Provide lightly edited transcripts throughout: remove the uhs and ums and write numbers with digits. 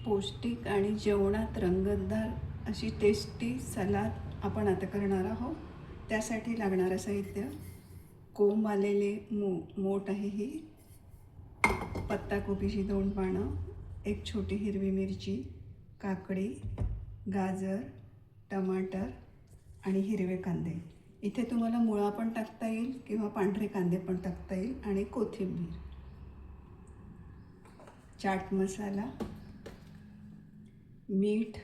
पौष्टिक आणि जेवणात रंगतदार अशी टेस्टी सलाद आपण आता करणार आहोत। त्यासाठी लागणारं साहित्य: कोंब आलेले मोठ आहे ही, पत्ताकोबीची 2 पानं, एक छोटी हिरवी मिरची, काकडी, गाजर, टमाटर आणि हिरवे कांदे। इथे तुम्हाला मुळा पण टाकता येईल किंवा पांढरे कांदे पण टाकता येईल, आणि कोथिंबीर, चाट मसाला, मीठ,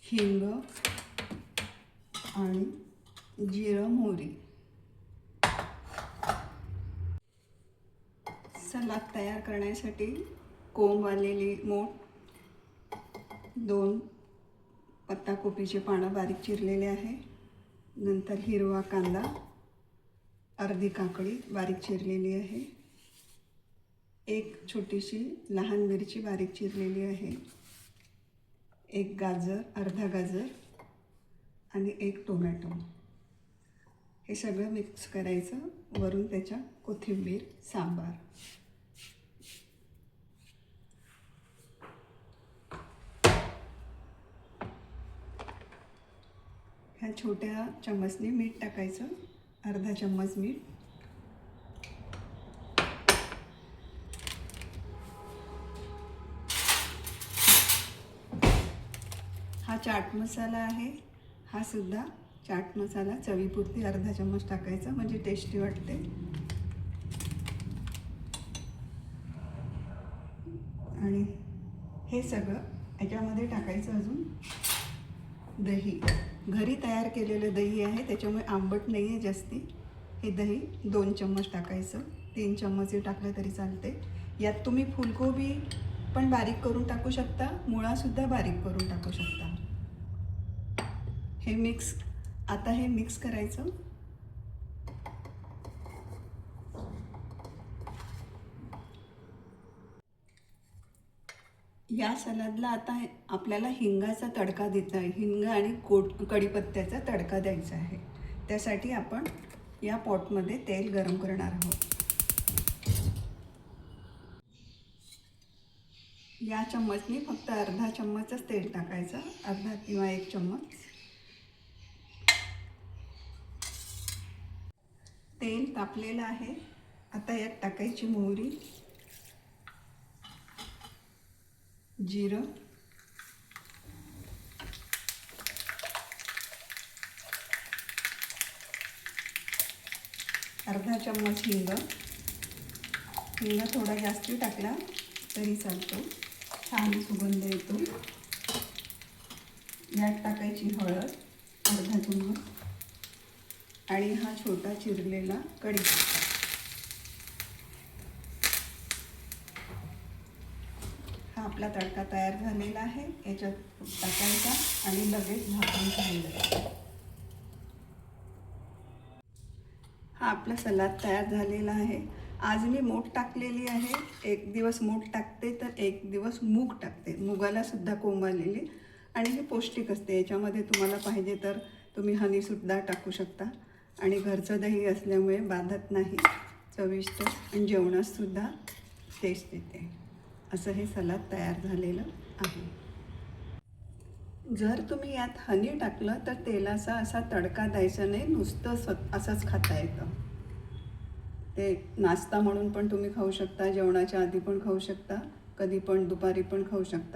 हिंग आणि जिरं मोहरी। सलाद तयार करण्यासाठी कोंब आलेली मोठ 2 पत्ताकोबीचे पानं बारीक चिरलेले आहे, नंतर हिरवा कांदा, अर्धी काकडी बारीक चिरलेली आहे, एक छोटीशी लहान मिरची बारीक चिरलेली आहे, एक गाजर, अर्धा गाजर आणि एक टोमॅटो। हे सगळं मिक्स करायचं, वरून त्याच्या कोथिंबीर, सांबार। ह्या छोट्या चम्मचने मीठ टाकायचं, अर्धा चम्मच मीठ, हा चाट मसाला आहे, हा सुद्धा चाट मसाला चवीपुरती अर्धा चम्मच टाकायचा, म्हणजे टेस्टी वाटते। आणि हे सगळं याच्यामध्ये टाकायचं। अजून दही, घरी तयार केलेलं दही आहे, त्याच्यामुळे आंबट नाही आहे जास्ती। हे दही 2 चम्मच टाकायचं, 3 चम्मचही टाकलं तरी चालते। यात तुम्ही फुलकोबी पण बारीक करून टाकू शकता, मुळासुद्धा बारीक करून टाकू शकता। आता हे मिक्स करायचं। या सलादला आता आपल्याला हिंगाचा तडका देता आहे, हिंग आणि कढीपत्त्याचा तडका द्यायचा आहे। त्यासाठी आपण या पॉटमध्ये तेल गरम करणार आहोत। या चम्मचने फक्त अर्धा चम्मचच तेल टाकायचं, अर्धा किंवा 1 चम्मच। तेल तापलेलं आहे, आता यात टाकायची मोहरी, जिरं, अर्धा चम्मच हिंग, हिंग थोडा जास्ती टाकला तरी चालतो, छान सुगंध येतो। यात टाकायची हळद, अर्धा चम्मच, आणि हा छोटा चिरलेला कढीपत्ता। हा आपला तडका तयार झालेला आहे, याच्यात टाकायचा आणि लगेच झाकून ठेवायचं। हा आपला सलाद तयार झालेला आहे। आज मी मोठ टाकलेली आहे, एक दिवस मोठ टाकते तर एक दिवस मूग टाकते। मुगाला सुद्धा कोंब आलेली, आणि हे पौष्टिक असते। याच्यामध्ये तुम्हाला पाहिजे तर तुम्ही हनीसुद्धा टाकू शकता, आणि घरचं दही असल्यामुळे बाधत नाही, चविष्ट आणि जेवणातसुद्धा टेस्ट येते। असं हे सलाद तयार झालेलं आहे। जर तुम्ही यात हनी टाकलं तर तेलाचा असा तडका द्यायचा नाही, नुसतं असंच खाता येतं। ते नाश्ता म्हणून पण तुम्ही खाऊ शकता, जेवणाच्या आधी पण खाऊ शकता, कधी पण दुपारी पण खाऊ शकता।